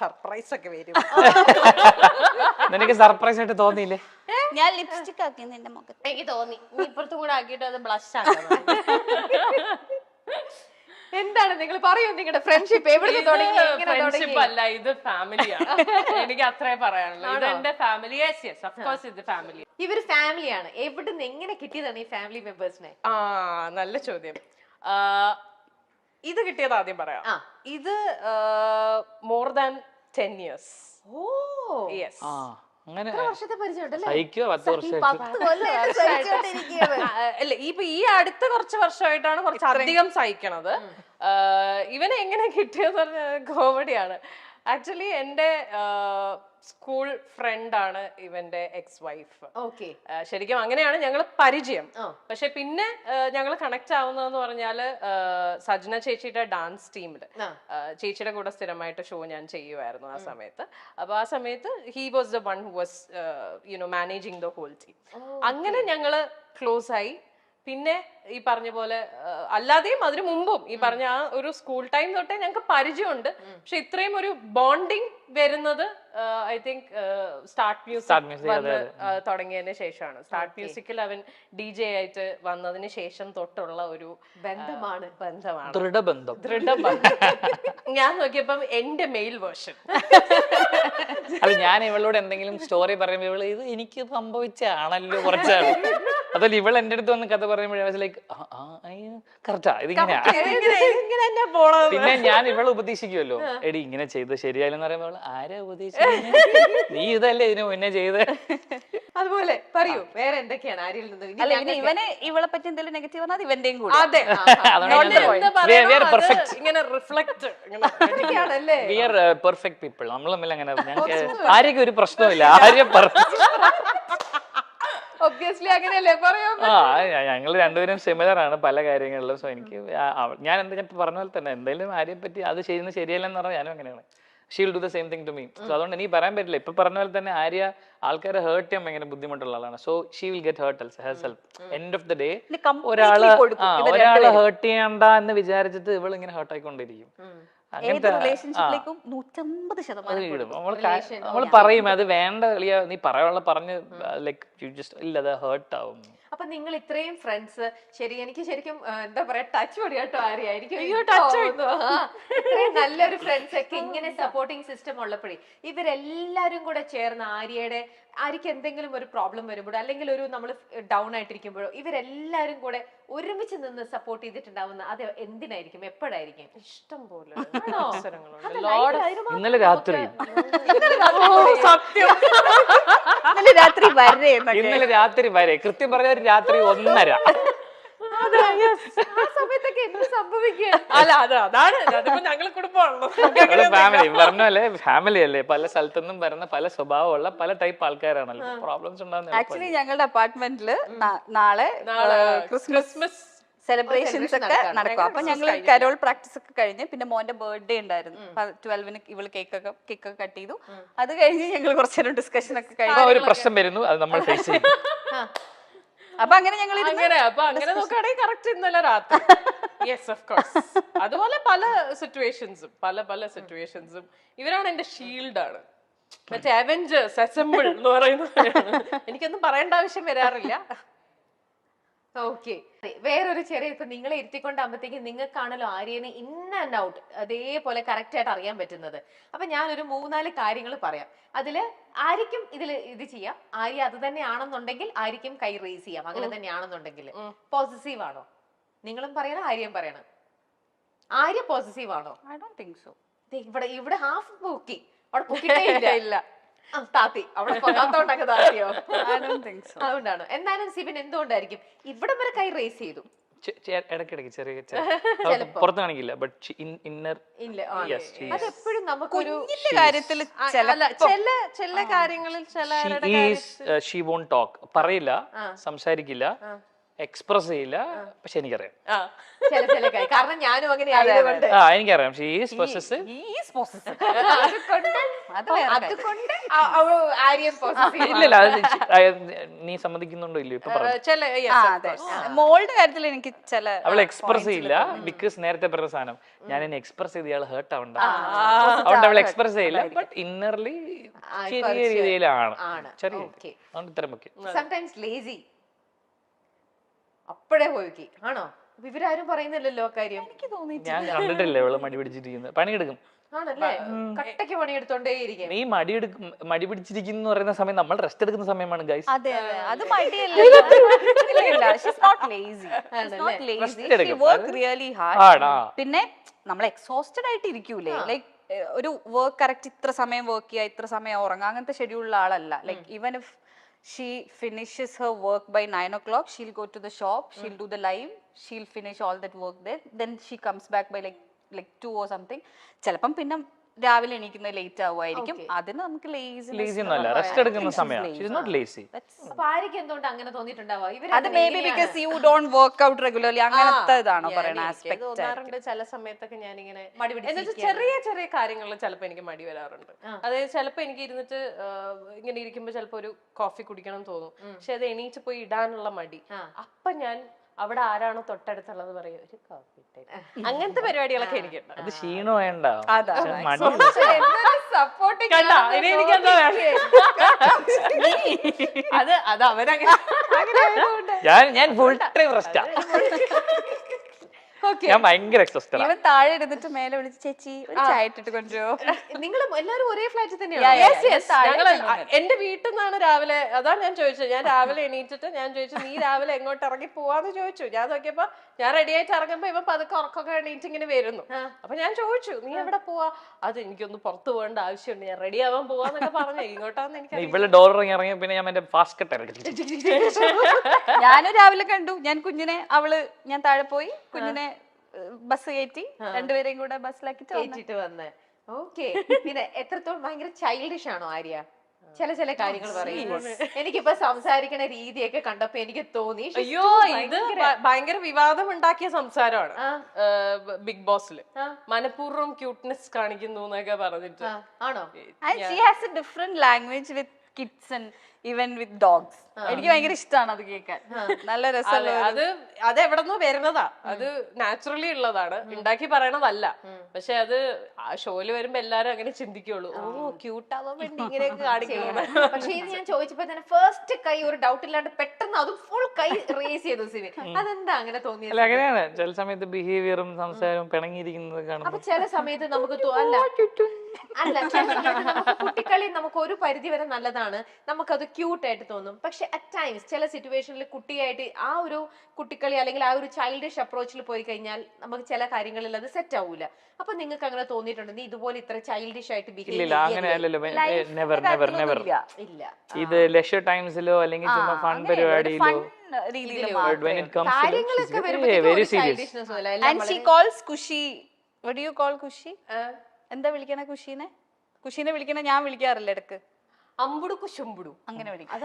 Surprise ഒക്കെ വരും. നിനക്ക് സർപ്രൈസ് ആയിട്ട് തോന്നിയില്ലേ? ഞാൻ ലിപ്സ്റ്റിക് ആക്കി നിന്റെ മുഖത്ത്. എനിക്ക് തോന്നി നീ ഇപ്പുറത്തും കൂടെ ആക്കിയിട്ട് അത് ബ്ലഷ് ആക്കണം. എന്താണ് നിങ്ങൾ പറയൂ, നിങ്ങളുടെ ഫ്രണ്ട്ഷിപ്പ് എവിടെ തുടങ്ങി? ഫ്രണ്ട്ഷിപ്പ് അല്ല, ഇത് ഫാമിലിയാണ്. എനിക്ക് അത്രേ പറയാനുള്ളൂ. ഇത് എന്റെ family. Yes yes, of course ഇത് ഫാമിലി. ഇവര് ഫാമിലിയാണ്. എവിടുന്ന് എങ്ങനെ കിട്ടിയതാണ് ഈ ഫാമിലി മെമ്പേഴ്സിനെ? നല്ല ചോദ്യം. ഇത് കിട്ടിയത് ആദ്യം പറയാം. ഇത് more than 10 years. Oh yes. അങ്ങനെ വർഷത്തെ പരിചയം സഹിക്കോ? 10 വർഷം അല്ല, ഇപ്പൊ ഈ അടുത്ത കുറച്ച് വർഷമായിട്ടാണ് കുറച്ച് അധികം സഹിക്കണത്. ഇവനെ എങ്ങനെ കിട്ടിയെന്ന് പറഞ്ഞാൽ കോമഡിയാണ്. ആക്ച്വലി എന്റെ സ്കൂൾ ഫ്രണ്ട് ആണ് ഇവന്റെ എക്സ് വൈഫ്. ഓക്കെ, ശരിക്കും അങ്ങനെയാണ് ഞങ്ങൾ പരിചയം. പക്ഷെ പിന്നെ ഞങ്ങൾ കണക്ട് ആവുന്നതെന്ന് പറഞ്ഞാല് സജ്ന ചേച്ചിയുടെ ഡാൻസ് ടീമില് ചേച്ചിയുടെ കൂടെ സ്ഥിരമായിട്ട് ഷോ ഞാൻ ചെയ്യുമായിരുന്നു ആ സമയത്ത്. അപ്പൊ ആ സമയത്ത് he was the one who was managing the whole team. അങ്ങനെ ഞങ്ങള് ക്ലോസ് ആയി. പിന്നെ ഈ പറഞ്ഞ പോലെ അല്ലാതെയും അതിനു മുമ്പും ഈ പറഞ്ഞ ആ ഒരു സ്കൂൾ ടൈം തൊട്ടേ ഞങ്ങൾക്ക് പരിചയമുണ്ട്. പക്ഷെ ഇത്രയും ഒരു ബോണ്ടിങ് വരുന്നത് ഐ തിങ്ക് സ്റ്റാർട്ട് മ്യൂസിക് വന്ന് തുടങ്ങിയതിന് ശേഷമാണ്. സ്റ്റാർട്ട് മ്യൂസിക്കിൽ അവൻ DJ ആയിട്ട് വന്നതിന് ശേഷം തൊട്ടുള്ള ഒരു ബന്ധമാണ്. ദൃഢബന്ധം. ഞാൻ നോക്കിയപ്പം എന്റെ മെയിൽ വേർഷൻ. അല്ല, ഞാൻ ഇവളോട് എന്തെങ്കിലും സ്റ്റോറി പറയുമ്പോ ഇവള് ഇത് എനിക്ക് സംഭവിച്ചാണല്ലോ കുറച്ചാണ്. അതല്ല, ഇവൾ എന്റെ അടുത്ത് വന്ന് കഥ പറയുമ്പോഴേ ലൈക്ക് കറക്റ്റാ ഇതിങ്ങനെയാ. പിന്നെ ഞാൻ ഇവളെ ഉപദേശിക്കുമല്ലോ, എടി ഇങ്ങനെ ചെയ്ത് ശരിയായില്ലെന്ന് പറയുമ്പോൾ ആരാ ഉപദേശിക്കുന്നത്, നീ ഇതല്ലേ ഇതിന് മുന്നേ ചെയ്ത്. അതുപോലെ പറയൂ, വേറെ എന്തൊക്കെയാണ് ആരിൽ നിന്ന്? അല്ല, ഇനി ഇവനെ ഇവളെ പറ്റി എന്തെങ്കിലും നെഗറ്റീവ് പറഞ്ഞാൽ ഇവന്റെയും കൂടെ. അതെ, പെർഫെക്റ്റ് പീപ്പിൾ. നമ്മൾ തമ്മിൽ അങ്ങനെ ഞങ്ങൾക്ക് ആരെയൊക്കെ ഒരു പ്രശ്നമില്ല. ആരെയും ഒബ്വിയസ്ലി അങ്ങനെയല്ലേ പറയാം. ഞങ്ങൾ രണ്ടുപേരും സിമിലർ ആണ് പല കാര്യങ്ങളിലും. സോ എനിക്ക് ഞാൻ എന്താ പറഞ്ഞ പോലെ തന്നെ എന്തെങ്കിലും ആരെയെ പറ്റി അത് ചെയ്യുന്നത് ശരിയല്ലെന്ന് പറഞ്ഞാൽ ഞാനും അങ്ങനെയാണ്. She will do the same thing to me. So അതുകൊണ്ട് എനിക്ക് പറയാൻ പറ്റില്ല. ഇപ്പൊ പറഞ്ഞ പോലെ തന്നെ ആര്യ ആൾക്കാരെ ഹേർട്ട് ചെയ്യാൻ ഭയങ്കര ബുദ്ധിമുട്ടുള്ള ആളാണ്. So she will get hurt herself. End of the day ഒരാള് ഹേർട്ട് ചെയ്യണ്ട എന്ന് വിചാരിച്ചിട്ട് ഇവൾ ഇങ്ങനെ ഹേർട്ട് ആയിക്കൊണ്ടിരിക്കും. ഏത് റിലേഷൻഷിപ്പിലേക്കും 150% നമ്മൾ പറയും അത് വേണ്ട കളിയാ, നീ പറയാനുള്ള പറഞ്ഞ് ലൈക്ക് യു ജസ്റ്റ് ഇല്ല, അത് ഹേർട്ട് ആവും. അപ്പൊ നിങ്ങൾ ഇത്രയും ഫ്രണ്ട്സ്, ശരി എനിക്ക് ശരിക്കും എന്താ പറയാ ടച്ച് പൊടിയാട്ടോ ആര്യായിരിക്കും. ഇത്രയും നല്ലൊരു ഫ്രണ്ട്സ് ഒക്കെ ഇങ്ങനെ സപ്പോർട്ടിങ് സിസ്റ്റം ഉള്ളപ്പോഴേ ഇവരെല്ലാരും കൂടെ ചേർന്ന് ആര്യക്ക് എന്തെങ്കിലും ഒരു പ്രോബ്ലം വരുമ്പോഴോ അല്ലെങ്കിൽ ഒരു നമ്മൾ ഡൗൺ ആയിട്ടിരിക്കുമ്പോഴോ ഇവരെല്ലാരും കൂടെ ഒരുമിച്ച് നിന്ന് സപ്പോർട്ട് ചെയ്തിട്ടുണ്ടാവുന്ന അത് എന്തിനായിരിക്കും, എപ്പോഴായിരിക്കും? ഇഷ്ടം പോലെ ഇന്നലെ രാത്രി ഇന്നലെ രാത്രി വരെ കൃത്യം പറഞ്ഞ രാത്രി 1:30 സമയത്തൊക്കെ എന്ത് സംഭവിക്കുക? അല്ല അതാണ് ഞങ്ങൾ കുടുംബമാണല്ലോ, ഫാമിലി പറഞ്ഞല്ലേ, ഫാമിലി അല്ലേ, പല സ്ഥലത്തുനിന്നും വരുന്ന പല സ്വഭാവമുള്ള പല ടൈപ്പ് ആൾക്കാരാണല്ലോ. പ്രോബ്ലംസ് ഉണ്ടാകുന്ന ആക്ച്വലി ഞങ്ങളുടെ അപ്പാർട്ട്മെന്റില് നാളെ ക്രിസ്മസ് സെലിബ്രേഷൻസ് ഒക്കെ നടക്കും. അപ്പൊ ഞങ്ങള് കരോൾ പ്രാക്ടീസ് ഒക്കെ കഴിഞ്ഞ് പിന്നെ മോന്റെ ബർത്ത്ഡേ ഉണ്ടായിരുന്നു. 12-ന് ഇവള് കേക്കൊക്കെ കട്ട് ചെയ്തു. അത് കഴിഞ്ഞ് ഞങ്ങൾ കുറച്ചേരം ഡിസ്കഷൻ ഒക്കെ കഴിഞ്ഞു. ഒരു പ്രശ്നം വരുന്നു, അത് നമ്മൾ ഫേസ് ചെയ്യും. അപ്പൊ അങ്ങനെ ഞങ്ങൾ അങ്ങനെ നോക്കുകയാണെങ്കിൽ കറക്റ്റ് ഇന്നലെ രാത്രി. Yes, of course. അതുപോലെ പല സിറ്റുവേഷൻസും ഇവരാണ് എന്റെ ഷീൽഡാണ്. മറ്റേ അവെഞ്ചേഴ്സ് അസംബിൾ എന്ന് പറയുന്നത് എനിക്കൊന്നും പറയേണ്ട ആവശ്യം വരാറില്ല. ഓക്കെ, വേറൊരു ചെറിയ ഇപ്പൊ നിങ്ങളെ ഇരുത്തിക്കൊണ്ടാകുമ്പോഴത്തേക്കും നിങ്ങൾക്കാണല്ലോ ആര്യനെ ഇൻ ആൻഡ് ഔട്ട് അതേപോലെ കറക്റ്റ് ആയിട്ട് അറിയാൻ പറ്റുന്നത്. അപ്പൊ ഞാനൊരു 3-4 കാര്യങ്ങൾ പറയാം. അതില് ആര്യക്കും ഇത് ചെയ്യാം. ആര്യ അത് തന്നെയാണെന്നുണ്ടെങ്കിൽ ആര്യക്കും കൈ റേസ് ചെയ്യാം. അങ്ങനെ തന്നെയാണെന്നുണ്ടെങ്കിൽ പോസിറ്റീവ് ആണോ? നിങ്ങളും പറയണം, ആര്യം പറയണം. ആര്യ പോസിറ്റീവ് ആണോ? I don't think so. ഇവിടെ ഹാഫ് പൊക്കി, അവിടെ പൊക്കിട്ടേ ഇല്ല. താത്തി അവിടെ പൊക്കാത്തോണ്ടൊക്കെ താത്തിയോ? അതുകൊണ്ടാണോ? എന്നാലും സിബിൻ എന്തുകൊണ്ടായിരിക്കും ഇവിടം വരെ കൈ റേസ് ചെയ്തു? ഇടയ്ക്കിടയ്ക്ക് ചെറിയ പുറത്ത് കാണിക്കില്ല, ബട്ട് ഇന്നർ അതെപ്പോഴും നമുക്കൊരു കാര്യത്തിൽ ചില കാര്യങ്ങളിൽ ഷീ വോണ്ട് ടോക്ക്, പറയില്ല, സംസാരിക്കില്ല. എക്സ്പ്രസ് ചെയ്യില്ല, പക്ഷെ എനിക്കറിയാം. ചില കാരണം ഞാനും അങ്ങനെ ആയതുകൊണ്ട് എനിക്കറിയാം ഷീ ഈസ് പൊസസീവ്. അതുകൊണ്ട് ആര്യൻ പോസിറ്റീവ്. ഇല്ലല്ല, നീ സമ്മതിക്കുന്നുണ്ടോ ഇല്ലയോ ഇപ്പൊ പറഞ്ഞു. മോളുടെ കാര്യത്തിൽ എനിക്ക് ചില അവൾ എക്സ്പ്രസ് ചെയ്യില്ല, ബിക്കോസ് നേരത്തെ പറഞ്ഞ സാധനം ഞാൻ എന്നെ എക്സ്പ്രസ് ചെയ്ത് ഇയാൾ ഹേർട്ട് ആവണ്ട, അതുകൊണ്ട് അവൾ എക്സ്പ്രസ് ചെയ്യില്ല. ബട്ട് ഇന്നർലി ചെറിയ രീതിയിലാണ്, ചെറിയ അതുകൊണ്ട് ഇത്തരം ഒക്കെ. സംടൈംസ് ലേസി അപ്പഴേ പോയി ആണോ? ഇവരാരും പറയുന്നില്ലല്ലോ കാര്യം. ഞാൻ കണ്ടിട്ടില്ല ഇവള് മടി പിടിച്ചിരിക്കുന്നത്. പണിയെടുക്കും ആണല്ലേ, കട്ടയ്ക്ക് പണിയെടുത്തോണ്ടേയിരിക്കും. നീ മടി പിടിച്ചിരിക്കുന്നു പറയുന്ന സമയം നമ്മൾ റെസ്റ്റ് എടുക്കുന്ന സമയമാണ് ഗൈസ്. അതെ അതെ, അത് മടിയല്ല. She's not lazy, not lazy, she work really hard. പിന്നെ നമ്മൾ എക്സോസ്റ്റഡ് ആയിട്ട് ഇരിക്കൂലേ, ലൈക്ക് ഒരു വർക്ക് കറക്റ്റ് ഇത്ര സമയം വർക്ക് ചെയ്യുക, ഇത്ര സമയം ഉറങ്ങുക, അങ്ങനത്തെ ഷെഡ്യൂളുള്ള ആളല്ല. Like even if she finishes her work by 9 o'clock, she'll go to the shop, she'll do the live, she'll finish all that work there, then she comes back by like 2 or something. ചിലപ്പം പിന്നെ രാവിലെ എണീക്കുന്നത് late ആവുമായിരിക്കും. അതിന് നമുക്ക് lazy ഒന്നുമല്ല, rest എടുക്കുന്ന സമയം. She is not lazy. അപ്പൊ ആര്യക്ക് എന്തുകൊണ്ട് അങ്ങനെ തോന്നിയിട്ടുണ്ടാവുക? അത് may be because you don't work out regularly, അങ്ങനത്തെ ഇതാണോ പറയുന്ന ആസ്പെക്ട്? തോന്നാറുണ്ട് ചില സമയത്തൊക്കെ ഞാനിങ്ങനെ ചെറിയ ചെറിയ കാര്യങ്ങളിൽ ചിലപ്പോ എനിക്ക് മടി വരാറുണ്ട്. അതായത് ചിലപ്പോ എനിക്ക് ഇരുന്നിട്ട് ഇങ്ങനെ ഇരിക്കുമ്പോ ചിലപ്പോ ഒരു കോഫി കുടിക്കണം തോന്നും, പക്ഷെ അത് എണീറ്റ് പോയി ഇടാനുള്ള മടി. അപ്പൊ ഞാൻ അവിടെ ആരാണോ തൊട്ടടുത്തുള്ളത് പറയും ഒരു കോഫി, അങ്ങനത്തെ പരിപാടികളൊക്കെ എനിക്കുണ്ട്. അത് ക്ഷീണം വേണ്ട, അത് അവരങ്ങനെ ഞാൻ ഫുൾ ടൈം റെസ്റ്റാ. ഞാൻ ഭയങ്കര എക്സോസ്റ്റഡ്. ഇവൻ താഴെ ഇരുന്നിട്ട് മേലെ വിളിച്ച് ചേച്ചി ഒരു ചായ ഇട്ടിട്ട് കൊണ്ടുവരുമോ? നിങ്ങൾ എല്ലാവരും ഒരേ ഫ്ലാറ്റിൽ തന്നെയാണ്? എന്റെ വീട്ടിൽ നിന്നാണ് രാവിലെ, അതാണ് ഞാൻ ചോദിച്ചത്. ഞാൻ രാവിലെ എണീറ്റിട്ട് ഞാൻ ചോദിച്ചു നീ രാവിലെ എങ്ങോട്ട് ഇറങ്ങി പോവാന്ന് ചോദിച്ചു. ഞാൻ നോക്കിയപ്പോ ഞാൻ റെഡി ആയിട്ട് ഇറങ്ങുമ്പോ ഇവ പതുക്കെ ഉറക്കൊക്കെ എണീറ്റ് ഇങ്ങനെ വരുന്നു. അപ്പൊ ഞാൻ ചോദിച്ചു നീ എവിടെ പോവാ? അത് എനിക്കൊന്ന് പുറത്തു പോകേണ്ട ആവശ്യമുണ്ട്, ഞാൻ റെഡി ആവാൻ പോവാന്നൊക്കെ പറഞ്ഞു. ഇങ്ങോട്ടാന്ന് എനിക്ക് ഇവിടെ ഡോർ ഇറങ്ങിയ പിന്നെ ഞാൻ എന്റെ ഫാസ്റ്റ് ഞാനും രാവിലെ കണ്ടു. ഞാൻ കുഞ്ഞിനെ ഞാൻ താഴെ പോയി കുഞ്ഞിനെ ബസ് കയറ്റി രണ്ടുപേരെയും കൂടെ ബസ്സിലാക്കിട്ട് വന്ന്. ഓക്കെ, പിന്നെ എത്രത്തോളം ഭയങ്കര ചൈൽഡിഷ് ആണോ ആര്യ? ചില കാര്യങ്ങൾ പറയുമ്പോൾ എനിക്കിപ്പോ സംസാരിക്കണ രീതിയൊക്കെ കണ്ടപ്പോ എനിക്ക് തോന്നി അയ്യോ ഇത് ഭയങ്കര വിവാദം ഉണ്ടാക്കിയ സംസാരമാണ് ബിഗ് ബോസില്. മനഃപൂർവ്വം ക്യൂട്ട്നെസ് കാണിക്കുന്നു എന്നൊക്കെ പറഞ്ഞിട്ട്. ആണോ? And she has a different language with kids and even with dogs. എനിക്ക് ഭയങ്കര ഇഷ്ടമാണ് അത് കേൾക്കാൻ, നല്ല രസമുള്ള. അത് എവിടെന്നോ വരുന്നതാ, അത് നാച്ചുറലി ഉള്ളതാണ്, ഉണ്ടാക്കി പറയണതല്ല. പക്ഷെ അത് ആ ഷോയില് വരുമ്പോ എല്ലാരും അങ്ങനെ ചിന്തിക്കുള്ളൂ, ഓ ക്യൂട്ടാവാൻ വേണ്ടി ഇങ്ങനെയൊക്കെ കാണിക്കുന്നു. പക്ഷെ ഇത് ഞാൻ ചോദിച്ചപ്പോ തന്നെ ഫസ്റ്റ് കൈ ഒരു ഡൗട്ട് ഇല്ലാണ്ട് പെട്ടെന്ന് അതും ഫുൾ കൈ റേസ് ചെയ്തു സിവിൻ. അതെന്താ അങ്ങനെ തോന്നിയത്? അല്ല അങ്ങനെയാണ് ചില സമയത്ത് ബിഹേവിയറും സംസാരവും പിണങ്ങിയിരിക്കുന്നത് കാണും. അപ്പൊ ചില സമയത്ത് നമുക്ക് കുട്ടിക്കളി നമുക്ക് ഒരു പരിധി വരെ നല്ലതാണ്, നമുക്കത് ക്യൂട്ട് ആയിട്ട് തോന്നും. പക്ഷെ അറ്റ് ടൈംസ് ചില സിറ്റുവേഷനിൽ കുട്ടിയായിട്ട് ആ ഒരു കുട്ടിക്കളി അല്ലെങ്കിൽ ആ ഒരു ചൈൽഡിഷ് അപ്രോച്ചിൽ പോയി കഴിഞ്ഞാൽ നമുക്ക് ചില കാര്യങ്ങളിൽ അത് സെറ്റ് ആവൂല. അപ്പൊ നിങ്ങൾക്ക് അങ്ങനെ തോന്നിയിട്ടുണ്ട് നീ ഇതുപോലെ ഇത്ര ചൈൽഡിഷ് ആയിട്ട് ഇല്ല അങ്ങനെയല്ലല്ലോ, ഇല്ല ഇത് ലെഷർ ടൈംസിലോ അല്ലെങ്കിൽ ചുമ്മാ ഫൺ പരിപാടിയിലോ കാര്യങ്ങളൊക്കെ എന്താ വിളിക്കണ കുഷീനെ? കുഷീനെ വിളിക്കണ ഞാൻ വിളിക്കാറില്ല ഇടക്ക്. അമ്പുടു കുശുമ്പുടു അങ്ങനെ വിളിക്കും.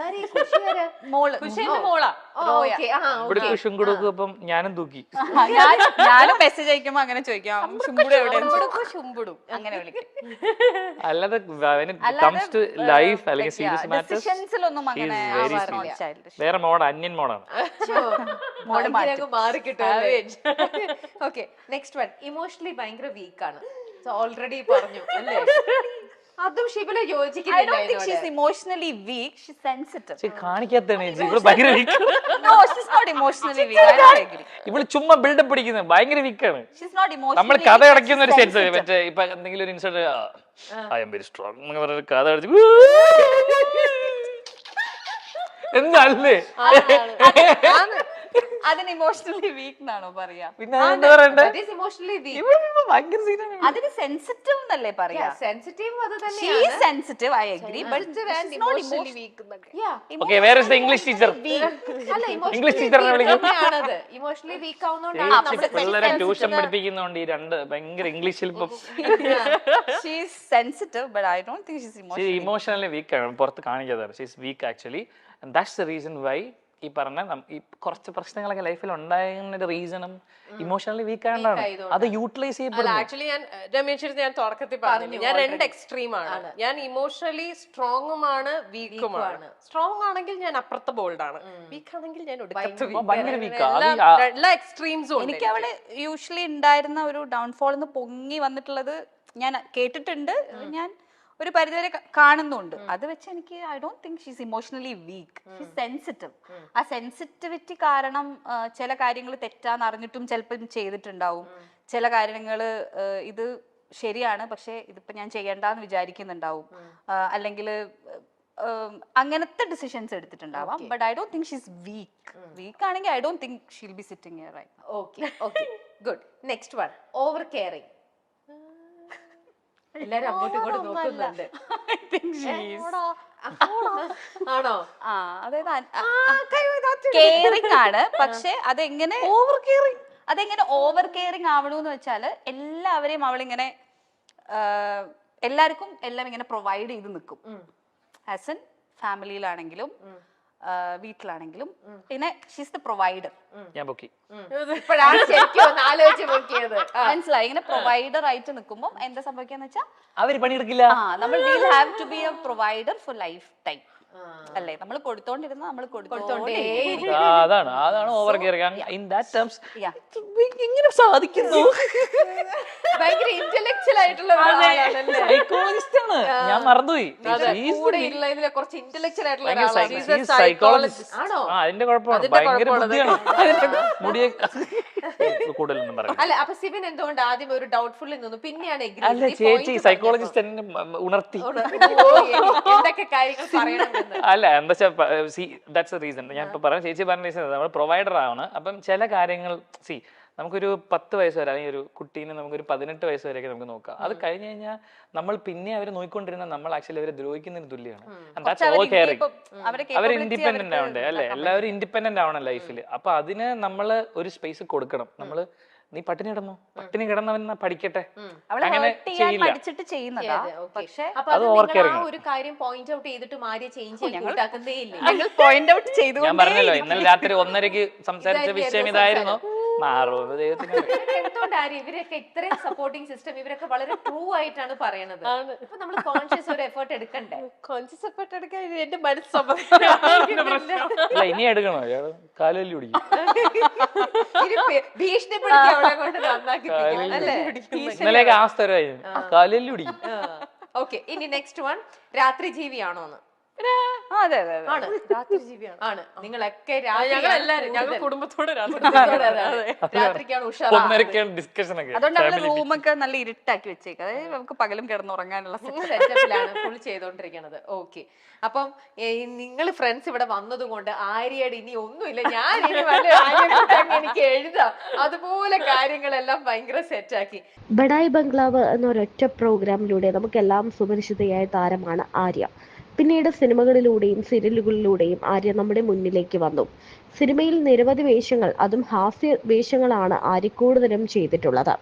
ഞാനും തൂക്കി ഞാനും മെസ്സേജ് അയക്കുമ്പോ അങ്ങനെ ചോദിക്കാം അങ്ങനെ വിളിക്കും. അല്ലാതെ ലൈഫ് അല്ലെങ്കിൽ സീരിയസ് ഡിസിഷൻസിലൊന്നും അങ്ങനെ വേറെ മോഡ് അന്യൻ മോഡാണ്. മാറി കിട്ടും. Okay, next one. ഇമോഷണലി ഭയങ്കര വീക്കാണ്, ഓൾറെഡി പറഞ്ഞു അല്ലേ? അതും ഷിബില യോജിക്കുന്നില്ല. ഇവള് ചുമ്മാ ബിൽഡപ്പ് പിടിക്കുന്നത് ഭയങ്കര വീക്കാണ്. നമ്മൾ കഥ അടയ്ക്കുന്ന ഒരു സെൻസ് മറ്റേ ഇപ്പൊ എന്തെങ്കിലും ഒരു incident I am very strong എന്ന് പറഞ്ഞ കഥ അടച്ച് എന്തല്ലേ അതിന് ഇമോഷണലി വീക്ക് എന്നാണോ പറയാ? പിന്നെ എന്താ പറയണ്ടേ? അതിന് സെൻസിറ്റീവ് എന്നല്ലേ പറയാ? സെൻസിറ്റീവ് അത് sensitive I agree, but emotionally weak എന്നൊക്കെ. Okay, where is the English teacher? English ടീച്ചറിനെ വിളിക്കും. ഇമോഷണലി വീക്ക് ആവുന്നോണ്ടാണ് പിള്ളേരെ ട്യൂഷൻ പഠിപ്പിക്കുന്നോണ്ട് ഈ രണ്ട് ഭയങ്കര ഇംഗ്ലീഷിൽ she is sensitive but I don't think she is emotionally week ആണ്, പുറത്ത് കാണിക്കാതെ. She is week actually, and that's the reason why ഈ പറഞ്ഞ ഈ കുറച്ച് പ്രശ്നങ്ങളൊക്കെ ലൈഫിൽ ഉണ്ടായതിന്റെ റീസണും ഇമോഷണലി വീക്ക് ആയതുകൊണ്ടാണ്. അത് യൂട്ടിലൈസ് ചെയ്യപ്പെടുന്നു. ആക്ച്വലി ഞാൻ രമേശ് ഞാൻ തുടക്കത്തിൽ പറഞ്ഞു ഞാൻ 2 എക്സ്ട്രീമാണ്. ഞാൻ ഇമോഷണലി സ്ട്രോങ്ങുമാണ് വീക്കുമാണ്. സ്ട്രോങ് ആണെങ്കിൽ ഞാൻ അപ്പുറത്തെ ബോൾഡ് ആണ്, വീക്ക് ആണെങ്കിൽ ഞാൻ ഭയങ്കര വീക്കാ. എല്ലാ എക്സ്ട്രീംസും എനിക്ക് അവിടെ യൂഷ്വലി ഉണ്ടായിരുന്ന ഒരു ഡൗൺഫോൾ പൊങ്ങി വന്നിട്ടുള്ളത് ഞാൻ കേട്ടിട്ടുണ്ട്, ഞാൻ ഒരു പരിധിവരെ കാണുന്നുണ്ട്. അത് വെച്ച് എനിക്ക് I don't think she's emotionally week, she's sensitive. ആ സെൻസിറ്റിവിറ്റി കാരണം ചില കാര്യങ്ങൾ തെറ്റാന്ന് അറിഞ്ഞിട്ടും ചിലപ്പം ചെയ്തിട്ടുണ്ടാവും. ചില കാര്യങ്ങൾ ഇത് ശരിയാണ് പക്ഷെ ഇതിപ്പോ ഞാൻ ചെയ്യണ്ടെന്ന് വിചാരിക്കുന്നുണ്ടാവും, അല്ലെങ്കിൽ അങ്ങനത്തെ ഡിസിഷൻസ് എടുത്തിട്ടുണ്ടാവാം. But I don't think she's weak ആണെങ്കിൽ I don't think she'll be sitting here right. Okay good. Next one, over caring. എല്ലാരും അങ്ങോട്ടും ഇങ്ങോട്ടും നോക്കുന്നുണ്ട്. ആണോ? ആ, അതായത് കെയറിംഗ് ആണ്, പക്ഷെ അതെങ്ങനെ ഓവർ കെയറിംഗ് ആവണമെന്ന് വെച്ചാല് എല്ലാവരെയും അവളിങ്ങനെ എല്ലാവർക്കും എല്ലാം ഇങ്ങനെ പ്രൊവൈഡ് ചെയ്ത് നിൽക്കും. ആസ് എൻ ഫാമിലിയിലാണെങ്കിലും വീട്ടിലാണെങ്കിലും. പിന്നെ ഷീസ് ദ പ്രൊവൈഡർ. ഇപ്പോഴാണ് ശരിക്കും ഒന്ന് ആലോചിച്ച് നോക്കിയത്. മനസ്സിലായി? ഇങ്ങനെ പ്രൊവൈഡർ ആയിട്ട് നിൽക്കുമ്പോൾ എന്താ സംഭവിക്കാന്ന് വെച്ചാൽ അവര് പണിയെടുക്കില്ല. നമ്മൾ will have to be a provider for life time അല്ലേ? നമ്മൾ കൊടുത്തോണ്ടിരുന്ന നമ്മൾ അതാണ് over caring. In that terms എങ്ങനെ സാധിക്കുന്നു? ഭയങ്കര ഇന്റലക്ച്വൽ ആയിട്ടുള്ള സൈക്കോളജിസ്റ്റ് ആണ്, ഞാൻ മറന്നുപോയി. ഇതിലെ കുറച്ച് ഇന്റലക്ച്വൽ ആയിട്ടുള്ള സൈക്കോളജിസ്റ്റ് ആണോ? അതിന്റെ കുഴപ്പമാണ്, ഭയങ്കര ബുദ്ധിയാണ്. മുടിയെ കൂടുതലൊന്നും പറയാം. അല്ല, അപ്പൊ സിബിൻ എന്തുകൊണ്ട് ആദ്യം ഒരു ഡൗട്ട്ഫുള്ളിൽ നിന്നു, പിന്നെയാണ് അല്ല ചേച്ചി സൈക്കോളജിസ്റ്റ് എന്നെ ഉണർത്തി എന്തൊക്കെ കാര്യങ്ങൾ പറയണം. അല്ല എന്താ വെച്ചാൽ റീസൺ ഞാൻ ഇപ്പൊ പറഞ്ഞ ചേച്ചി പറഞ്ഞ റീസൺ നമ്മൾ പ്രൊവൈഡർ ആണ്. അപ്പം ചില കാര്യങ്ങൾ നമുക്കൊരു 10 വയസ്സ് വരെ അല്ലെങ്കിൽ ഒരു കുട്ടീനെ നമുക്കൊരു 18 വയസ്സ് വരെയൊക്കെ നമുക്ക് നോക്കാം. അത് കഴിഞ്ഞ് കഴിഞ്ഞാൽ നമ്മൾ പിന്നെ അവരെ നോക്കിക്കൊണ്ടിരുന്ന നമ്മൾ ആക്ച്വലി അവരെ ദ്രോഹിക്കുന്നതിന് തുല്യമാണ്. അവർ ഇൻഡിപെൻഡന്റ് ആവണ്ടേ അല്ലെ? എല്ലാവരും ഇൻഡിപെൻഡന്റ് ആവണം ലൈഫിൽ. അപ്പൊ അതിന് നമ്മൾ ഒരു സ്പേസ് കൊടുക്കണം. നമ്മള് നീ പട്ടിണി കിടന്നു, പട്ടിണി കിടന്നവൻ പഠിക്കട്ടെ, അങ്ങനെ ചെയ്യില്ല. ഒരു കാര്യം പോയിന്റ് ഔട്ട് ചെയ്തിട്ട് മാറിയ ചേഞ്ച് ഞാൻ പറഞ്ഞല്ലോ ഇന്നലെ രാത്രി 1:30 സംസാരിച്ച വിഷയം ഇതായിരുന്നു. എന്തുകൊണ്ട് ഇവരൊക്കെ ഇത്രയും സപ്പോർട്ടിംഗ് സിസ്റ്റം ഇവരൊക്കെ വളരെ ട്രൂ ആയിട്ടാണ് പറയണത്. ഇപ്പൊ നമ്മൾ കോൺഷ്യസ് ഒരു എഫേർട്ട് എടുക്കണ്ടേ? കോൺഷ്യസ് എഫേർട്ട് എടുക്കാൻ എന്റെ മനസ്സ് ഇനി എടുക്കണോ? കാലുവല്ലി പിടിക്കും, ഭീഷണിപ്പെടുത്തി അവളെ കൊണ്ട് നന്നാക്കി ഇന്നലെയൊക്കെ അവസ്ഥ കാലുവല്ലി പിടിക്കും. ഓക്കെ, ഇനി നെക്സ്റ്റ് വൺ, രാത്രി ജീവിയാണോന്ന്? ആണ്. നിങ്ങളൊക്കെ ഞങ്ങൾ കുടുംബത്തോടെ രാത്രിക്കാണ് ഉഷാർ. അതുകൊണ്ട് അവള് റൂമൊക്കെ നല്ല ഇരുട്ടാക്കി വെച്ചേക്കും, അതായത് നമുക്ക് പകലും കിടന്നുറങ്ങാനുള്ള സെറ്റപ്പിലാണ് ഫുൾ ചെയ്തോണ്ടിരിക്കണത്. ഓക്കെ, അപ്പം നിങ്ങൾ ഫ്രണ്ട്സ് ഇവിടെ വന്നത് കൊണ്ട് ആര്യയുടെ ഇനി ഒന്നുമില്ല, ഞാൻ എനിക്ക് എഴുതാം, അതുപോലെ കാര്യങ്ങളെല്ലാം ഭയങ്കര സെറ്റാക്കി. ബഡായി ബംഗ്ലാവ് എന്നൊരൊറ്റ പ്രോഗ്രാമിലൂടെ നമുക്കെല്ലാം സുപരിചിതയായ താരമാണ് ആര്യ. പിന്നീട് സിനിമകളിലൂടെയും സീരിയലുകളിലൂടെയും ആര്യ നമ്മുടെ മുന്നിലേക്ക് വന്നു. സിനിമയിൽ നിരവധി വേഷങ്ങൾ, അതും ഹാസ്യ വേഷങ്ങളാണ് ആര്യ കൂടുതലും ചെയ്തിട്ടുള്ളത്.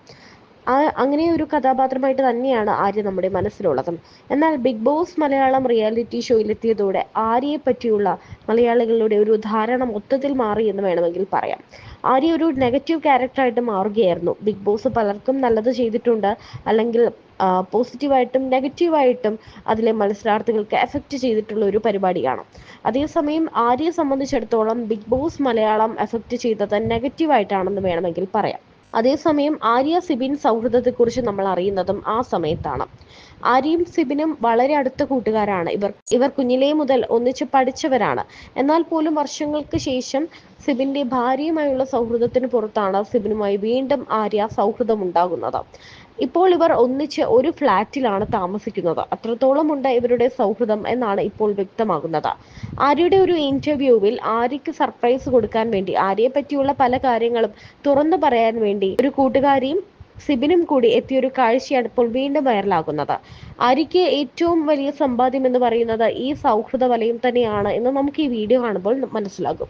അങ്ങനെ ഒരു കഥാപാത്രമായിട്ട് തന്നെയാണ് ആര്യ നമ്മുടെ മനസ്സിലുള്ളതും. എന്നാൽ ബിഗ് ബോസ് മലയാളം റിയാലിറ്റി ഷോയിലെത്തിയതോടെ ആര്യയെ പറ്റിയുള്ള മലയാളികളുടെ ഒരു ധാരണ മൊത്തത്തിൽ മാറി എന്ന് വേണമെങ്കിൽ പറയാം. ആര്യ ഒരു നെഗറ്റീവ് ക്യാരക്ടറായിട്ട് മാറുകയായിരുന്നു. ബിഗ് ബോസ് പലർക്കും നല്ലത് ചെയ്തിട്ടുണ്ട്, അല്ലെങ്കിൽ പോസിറ്റീവായിട്ടും നെഗറ്റീവായിട്ടും അതിലെ മത്സരാർത്ഥികൾക്ക് എഫക്റ്റ് ചെയ്തിട്ടുള്ള ഒരു പരിപാടിയാണ്. അതേസമയം ആര്യയെ സംബന്ധിച്ചിടത്തോളം ബിഗ് ബോസ് മലയാളം എഫക്റ്റ് ചെയ്തത് നെഗറ്റീവായിട്ടാണെന്ന് വേണമെങ്കിൽ പറയാം. അതേസമയം ആര്യ സിബിൻ സൗഹൃദത്തെക്കുറിച്ച് നമ്മൾ അറിയുന്നതും ആ സമയത്താണ്. ആര്യയും സിബിനും വളരെ അടുത്ത കൂട്ടുകാരാണ്. ഇവർ കുഞ്ഞിലേ മുതൽ ഒന്നിച്ച് പഠിച്ചവരാണ്. എന്നാൽ പോലും വർഷങ്ങൾക്ക് ശേഷം സിബിന്റെ ഭാര്യയുമായുള്ള സൗഹൃദത്തിന് പുറത്താണ് സിബിനുമായി വീണ്ടും ആര്യ സൗഹൃദം ഉണ്ടാകുന്നത്. ഇപ്പോൾ ഇവർ ഒന്നിച്ച് ഒരു ഫ്ലാറ്റിലാണ് താമസിക്കുന്നത്. അത്രത്തോളം ഉണ്ട് ഇവരുടെ സൗഹൃദം എന്നാണ് ഇപ്പോൾ വ്യക്തമാകുന്നത്. ആര്യയുടെ ഒരു ഇന്റർവ്യൂവിൽ ആര്യയ്ക്ക് സർപ്രൈസ് കൊടുക്കാൻ വേണ്ടി, ആര്യയെ പറ്റിയുള്ള പല കാര്യങ്ങളും തുറന്നു പറയാൻ വേണ്ടി ഒരു കൂട്ടുകാരിയും സിബിനും കൂടി എത്തിയൊരു കാഴ്ചയാണ് ഇപ്പോൾ വീണ്ടും വൈറലാകുന്നത്. ആര്യയ്ക്ക് ഏറ്റവും വലിയ സമ്പാദ്യം എന്ന് പറയുന്നത് ഈ സൗഹൃദ വലയം തന്നെയാണ് എന്ന് നമുക്ക് ഈ വീഡിയോ കാണുമ്പോൾ മനസ്സിലാകും.